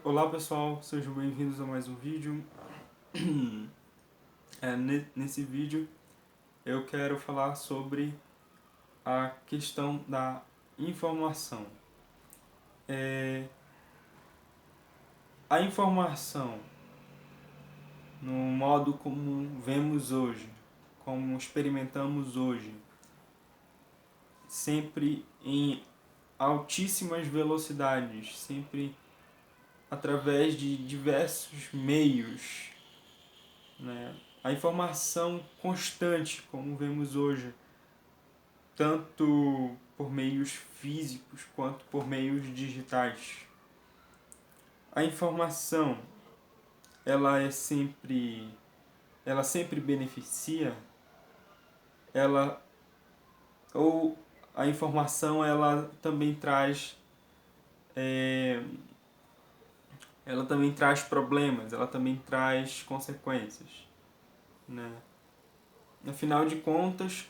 Olá pessoal, sejam bem-vindos a mais um vídeo. Nesse vídeo eu quero falar sobre a questão da informação. A informação, no modo como vemos hoje, como experimentamos hoje, sempre em altíssimas velocidades, sempre através de diversos meios, né? A informação constante, como vemos hoje, tanto por meios físicos quanto por meios digitais. A informação, ela sempre beneficia, ela ou a informação ela também traz problemas, ela também traz consequências, né? Afinal de contas,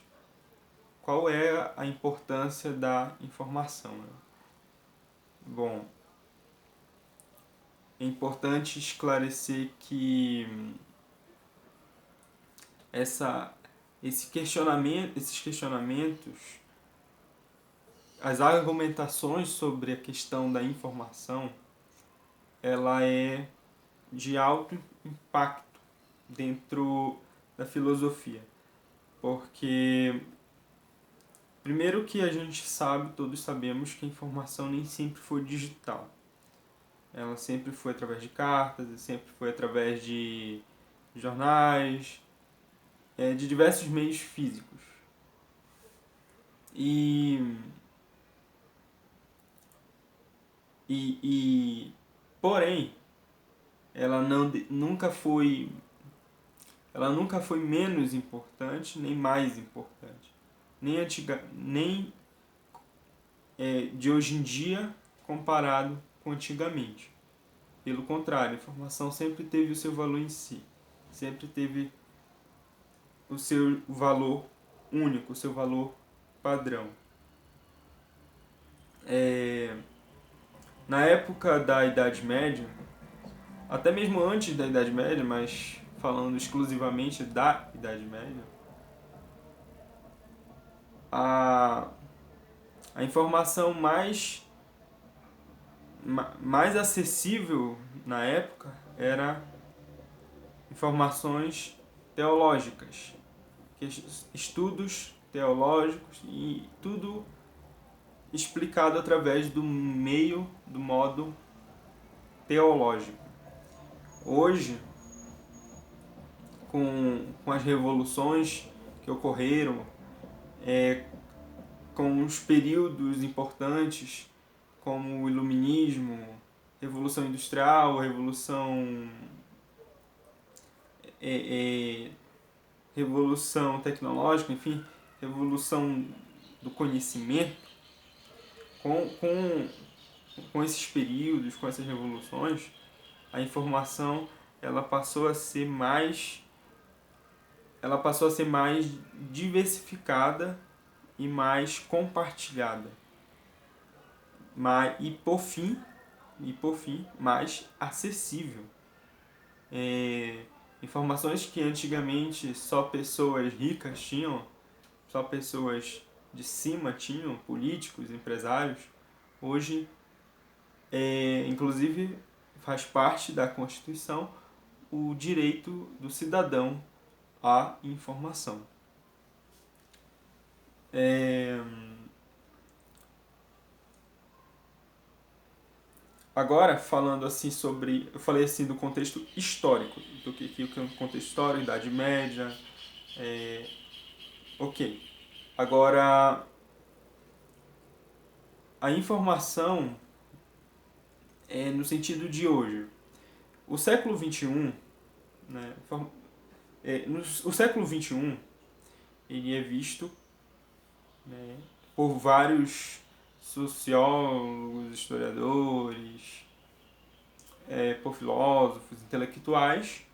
qual é a importância da informação, né? Bom, é importante esclarecer que esses questionamentos, as argumentações sobre a questão da informação, ela é de alto impacto dentro da filosofia, porque primeiro que a gente sabe, todos sabemos que a informação nem sempre foi digital. Ela sempre foi através de cartas, sempre foi através de jornais, de diversos meios físicos. Porém, ela nunca foi menos importante nem mais importante, nem de hoje em dia comparado com antigamente. Pelo contrário, a informação sempre teve o seu valor em si, sempre teve o seu valor único, o seu valor padrão. Na época da Idade Média, até mesmo antes da Idade Média, mas falando exclusivamente da Idade Média, a informação mais acessível na época era informações teológicas, estudos teológicos e tudo explicado através do modo teológico. Hoje, com as revoluções que ocorreram, com os períodos importantes como o Iluminismo, Revolução Industrial, Revolução Tecnológica, enfim, Revolução do Conhecimento, com esses períodos, com essas revoluções, a informação ela passou a ser mais diversificada e mais compartilhada. E por fim, mais acessível. Informações que antigamente só pessoas ricas tinham, só pessoas de cima tinham, políticos, empresários, hoje, inclusive, faz parte da Constituição o direito do cidadão à informação. Agora, falando assim eu falei assim do contexto histórico, do que é um contexto histórico, Idade Média, ok. Agora, a informação no sentido de hoje. O século XXI, né, o século XXI, ele é visto, né, por vários sociólogos, historiadores, por filósofos, intelectuais,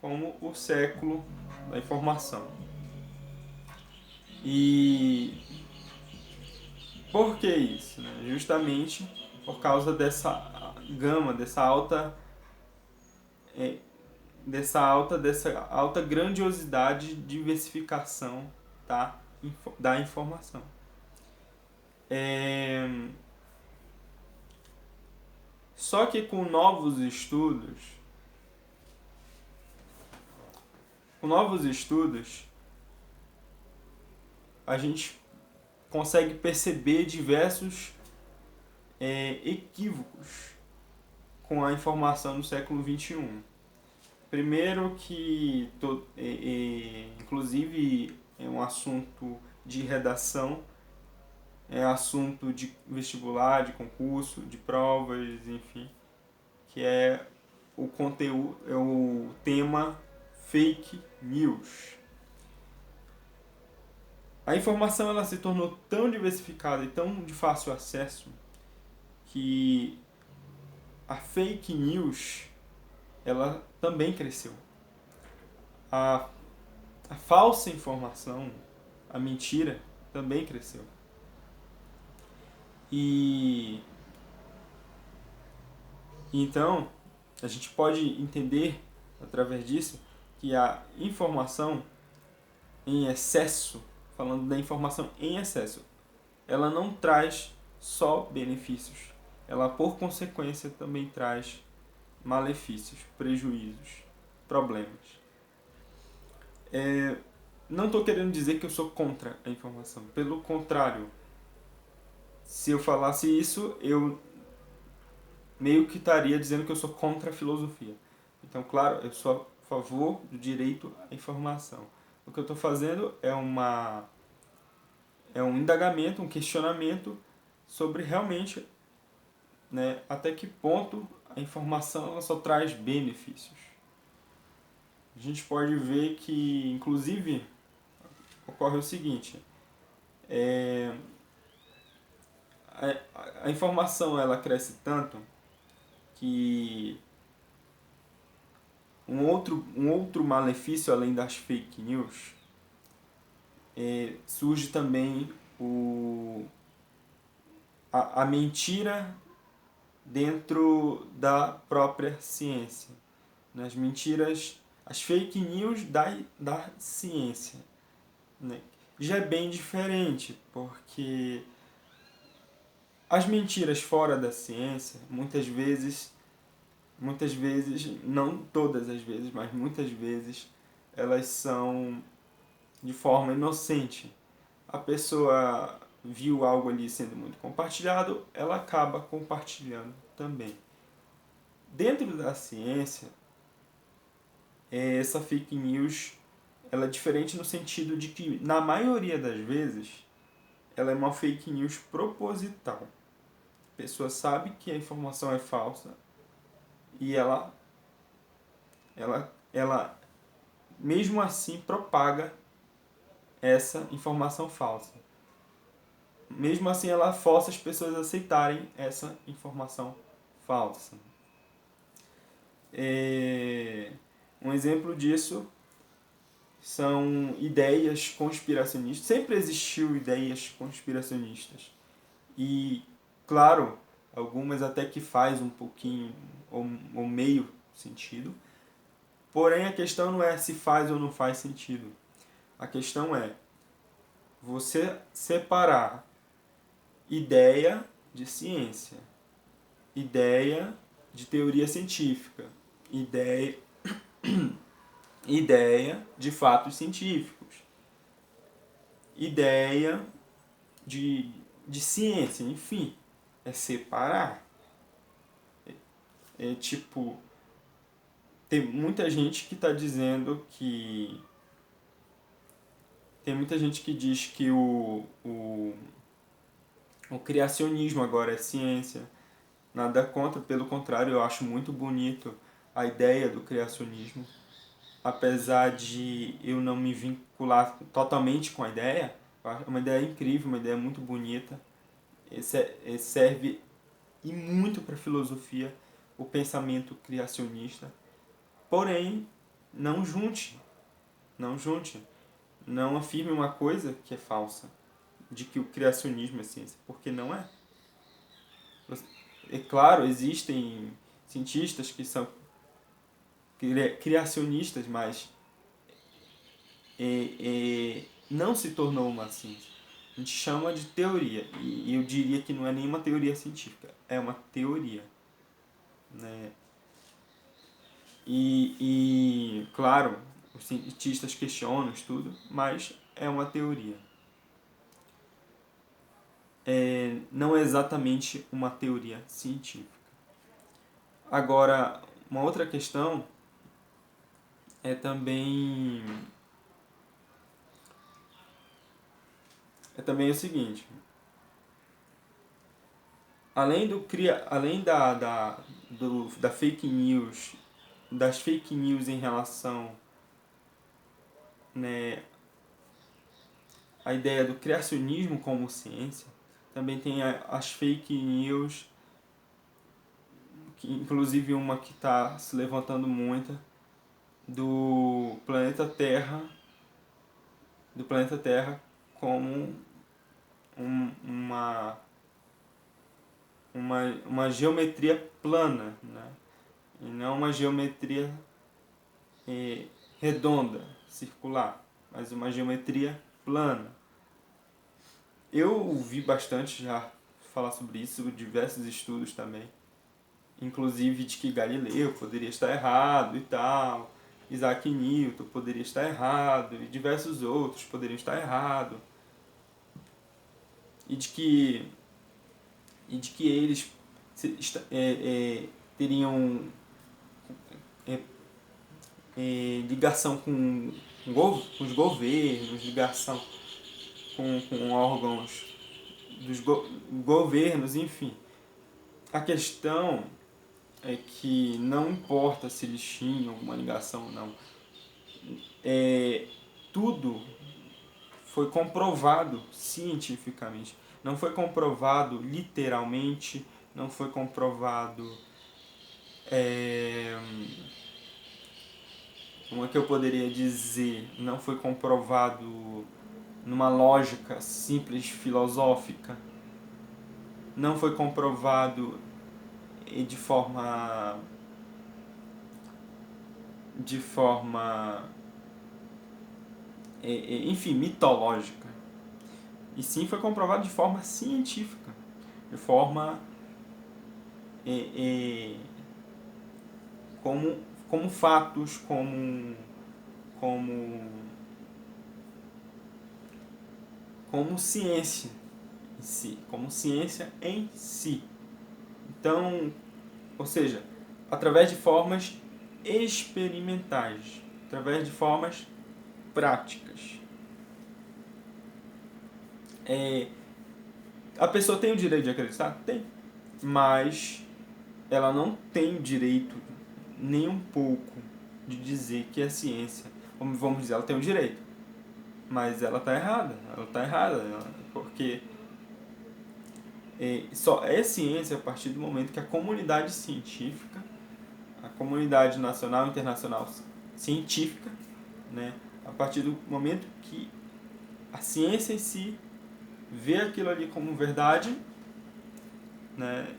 como o século da informação. E por que isso? Justamente por causa gama, dessa alta grandiosidade de diversificação da informação. Só que com novos estudos, a gente consegue perceber diversos equívocos com a informação do século XXI. Primeiro que, inclusive, é um assunto de redação, é assunto de vestibular, de concurso, de provas, enfim, que é o conteúdo, é o tema fake news. A informação ela se tornou tão diversificada e tão de fácil acesso que a fake news ela também cresceu. A falsa informação, a mentira, também cresceu. E então a gente pode entender através disso que a informação em excesso, falando da informação em excesso, ela não traz só benefícios, ela por consequência também traz malefícios, prejuízos, problemas. Não estou querendo dizer que eu sou contra a informação, pelo contrário, se eu falasse isso, eu meio que estaria dizendo que eu sou contra a filosofia. Então, claro, eu sou a favor do direito à informação. O que eu estou fazendo é um indagamento, um questionamento sobre realmente, né, até que ponto a informação ela só traz benefícios. A gente pode ver que, inclusive, ocorre o seguinte, a informação ela cresce tanto que um outro malefício além das fake news surge também a mentira dentro da própria ciência. As mentiras, as fake news da ciência, né? Já é bem diferente, porque as mentiras fora da ciência, muitas vezes, não todas as vezes, mas muitas vezes, elas são de forma inocente. A pessoa viu algo ali sendo muito compartilhado, ela acaba compartilhando também. Dentro da ciência, essa fake news ela é diferente no sentido de que, na maioria das vezes, ela é uma fake news proposital. A pessoa sabe que a informação é falsa e ela mesmo assim propaga essa informação falsa. Mesmo assim ela força as pessoas a aceitarem essa informação falsa. Um exemplo disso são ideias conspiracionistas. Sempre existiu ideias conspiracionistas. E, claro, algumas até que faz um pouquinho ou meio sentido. Porém, a questão não é se faz ou não faz sentido. A questão é você separar ideia de ciência, ideia de teoria científica, ideia de fatos científicos, ideia de ciência, enfim, é separar. Tipo, tem muita gente que está dizendo que tem muita gente que diz que o criacionismo agora é ciência. Nada contra, pelo contrário, eu acho muito bonito a ideia do criacionismo. Apesar de eu não me vincular totalmente com a ideia, é uma ideia incrível, uma ideia muito bonita. Serve e muito para a filosofia o pensamento criacionista. Porém, não junte. Não afirme uma coisa que é falsa, de que o criacionismo é ciência, porque não é. é claro, existem cientistas que são criacionistas, mas não se tornou uma ciência. A gente chama de teoria, e eu diria que não é nenhuma teoria científica, é uma teoria, né? Claro, os cientistas questionam, estudam, mas é uma teoria. Não é exatamente uma teoria científica. Agora, uma outra questão é também o seguinte: além da fake news, das fake news em relação, né, à ideia do criacionismo como ciência, também tem as fake news, que inclusive uma que está se levantando muito, do planeta Terra como uma geometria plana, né? E não uma geometria redonda, circular, mas uma geometria plana. Eu ouvi bastante já falar sobre isso, diversos estudos também, inclusive de que Galileu poderia estar errado e tal, Isaac Newton poderia estar errado e diversos outros poderiam estar errado, e de que eles teriam ligação com os governos, ligação com órgãos dos governos, enfim. A questão é que não importa se eles tinham alguma ligação ou não. Tudo foi comprovado cientificamente. Não foi comprovado literalmente, não foi comprovado... como é que eu poderia dizer? Não foi comprovado numa lógica simples filosófica. Não foi comprovado de forma enfim, mitológica. E sim foi comprovado de forma científica, de forma como fatos, como ciência em si, como ciência em si. Então, ou seja, através de formas experimentais, através de formas práticas. A pessoa tem o direito de acreditar? Tem. Mas ela não tem o direito, nem um pouco, de dizer que é ciência. Vamos dizer, ela tem o direito. Mas ela está errada. Porque só é ciência a partir do momento que a comunidade científica, a comunidade nacional e internacional científica, né, a partir do momento que a ciência em si vê aquilo ali como verdade, né,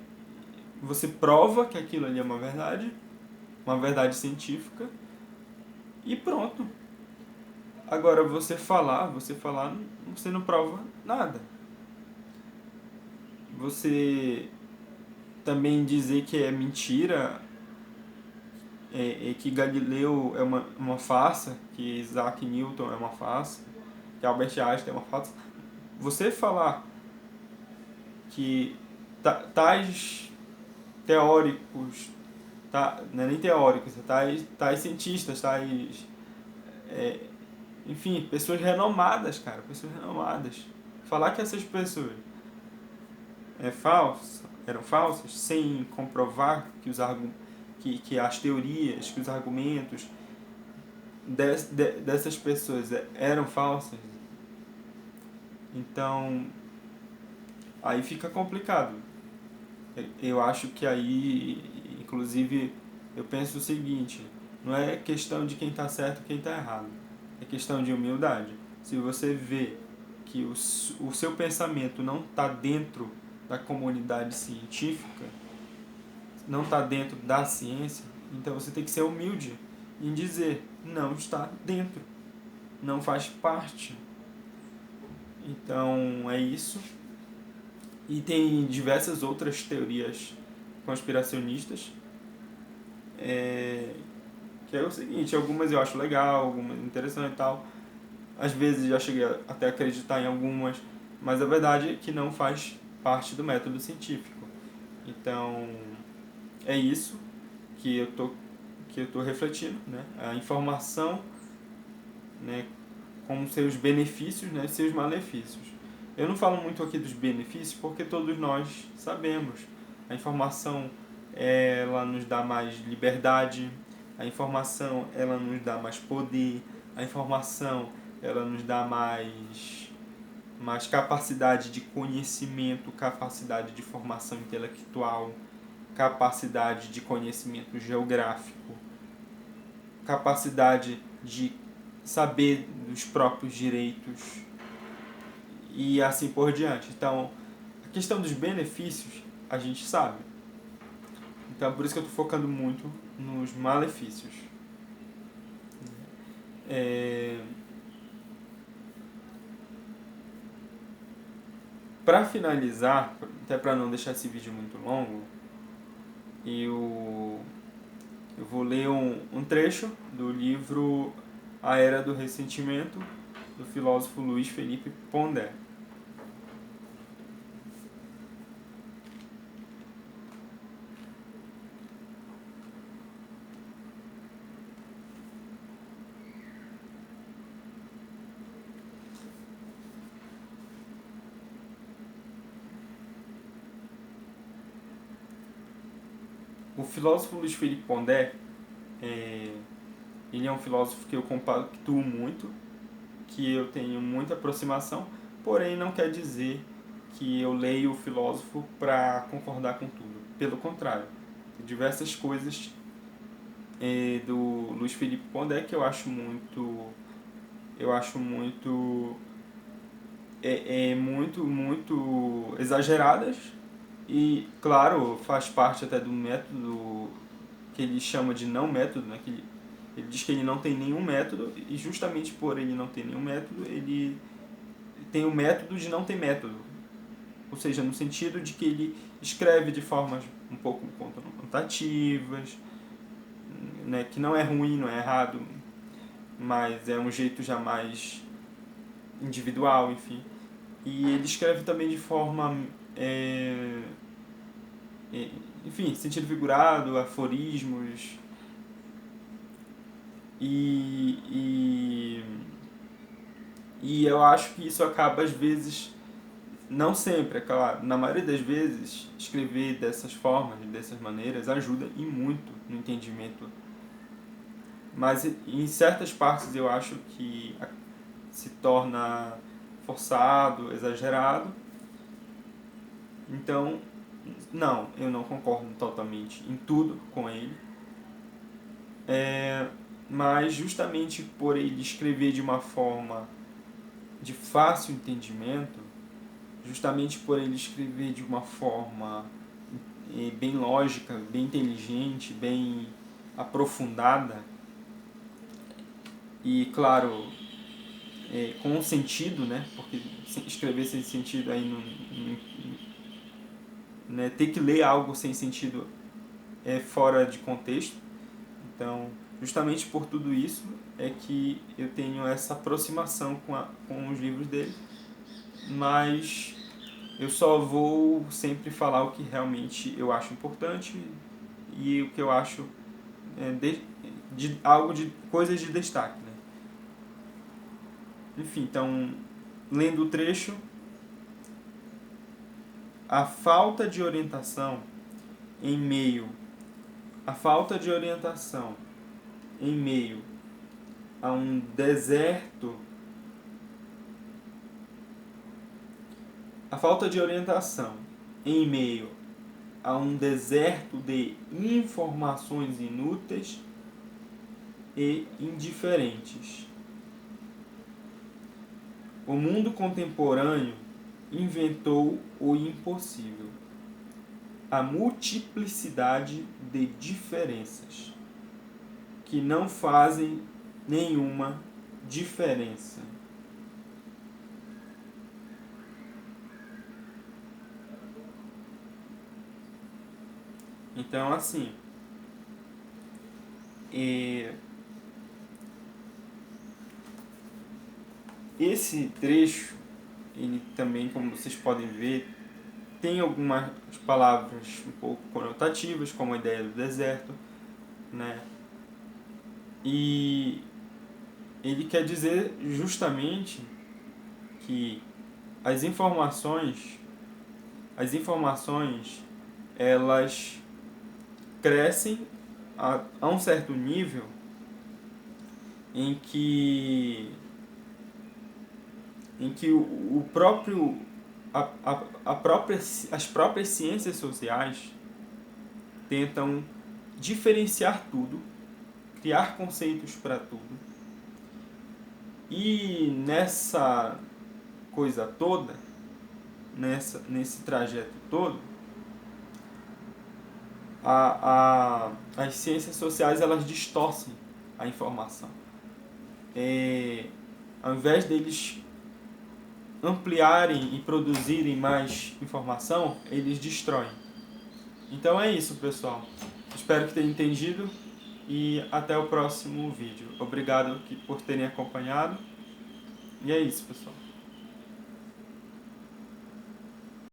você prova que aquilo ali é uma verdade científica, e pronto. Agora, você falar, você não prova nada. Você também dizer que é mentira, que Galileu é uma farsa, que Isaac Newton é uma farsa, que Albert Einstein é uma farsa. Você falar que tais teóricos, não é nem teóricos, tais cientistas, enfim, pessoas renomadas, cara, pessoas renomadas. Falar que essas pessoas eram falsas, sem comprovar que as teorias, que os argumentos dessas pessoas eram falsas, então aí fica complicado. Eu acho que aí, inclusive, eu penso o seguinte: não é questão de quem está certo e quem está errado, é questão de humildade. Se você vê que o seu pensamento não está dentro da comunidade científica, não está dentro da ciência, então você tem que ser humilde em dizer, não está dentro, não faz parte. Então é isso. E tem diversas outras teorias conspiracionistas, que é o seguinte, algumas eu acho legal, algumas interessantes e tal. Às vezes já cheguei até a acreditar em algumas, mas a verdade é que não faz parte do método científico. Então, é isso que eu tô refletindo, né? A informação, né, como seus benefícios, né, seus malefícios. Eu não falo muito aqui dos benefícios porque todos nós sabemos. A informação ela nos dá mais liberdade, a informação ela nos dá mais poder, a informação ela nos dá mais capacidade de conhecimento, capacidade de formação intelectual, capacidade de conhecimento geográfico, capacidade de saber dos próprios direitos e assim por diante. Então, a questão dos benefícios a gente sabe. Então, por isso que eu estou focando muito nos malefícios. Para finalizar, até para não deixar esse vídeo muito longo, eu vou ler um trecho do livro A Era do Ressentimento, do filósofo Luiz Felipe Pondé. O filósofo Luiz Felipe Pondé, ele é um filósofo que eu compactuo muito, que eu tenho muita aproximação, porém não quer dizer que eu leio o filósofo para concordar com tudo. Pelo contrário, tem diversas coisas do Luiz Felipe Pondé que eu acho muito exageradas e, claro, faz parte até do método que ele chama de não método, né? Ele diz que ele não tem nenhum método e justamente por ele não ter nenhum método, ele tem o método de não ter método. Ou seja, no sentido de que ele escreve de formas um pouco contativas, né? Que não é ruim, não é errado, mas é um jeito já mais individual, enfim. E ele escreve também de forma, enfim, sentido figurado, aforismos, e, e, e eu acho que isso acaba às vezes, não sempre, é claro, na maioria das vezes, escrever dessas formas, dessas maneiras, ajuda e muito no entendimento. Mas em certas partes eu acho que se torna forçado, exagerado. Então, não, eu não concordo totalmente em tudo com ele. Mas justamente por ele escrever de uma forma de fácil entendimento, justamente por ele escrever de uma forma bem lógica, bem inteligente, bem aprofundada e, claro, com sentido, né? Porque escrever sem sentido aí né? Ter que ler algo sem sentido é fora de contexto. Então, justamente por tudo isso é que eu tenho essa aproximação com os livros dele, mas eu só vou sempre falar o que realmente eu acho importante e o que eu acho de algo de coisas de destaque, né? Enfim, então, lendo o trecho, a falta de orientação em meio a falta de orientação em meio a um deserto, a falta de orientação em meio a um deserto de informações inúteis e indiferentes. O mundo contemporâneo inventou o impossível. a multiplicidade de diferenças que não fazem nenhuma diferença. Então, assim, esse trecho, ele também, como vocês podem ver, tem algumas palavras um pouco conotativas, como a ideia do deserto, né? E ele quer dizer justamente que as informações, elas crescem a um certo nível em que o próprio as próprias ciências sociais tentam diferenciar tudo, criar conceitos para tudo, e nessa coisa toda, nesse trajeto todo, as ciências sociais, elas distorcem a informação. Ao invés deles ampliarem e produzirem mais informação, eles destroem. Então é isso, pessoal. Espero que tenham entendido e até o próximo vídeo. Obrigado por terem acompanhado. E é isso, pessoal.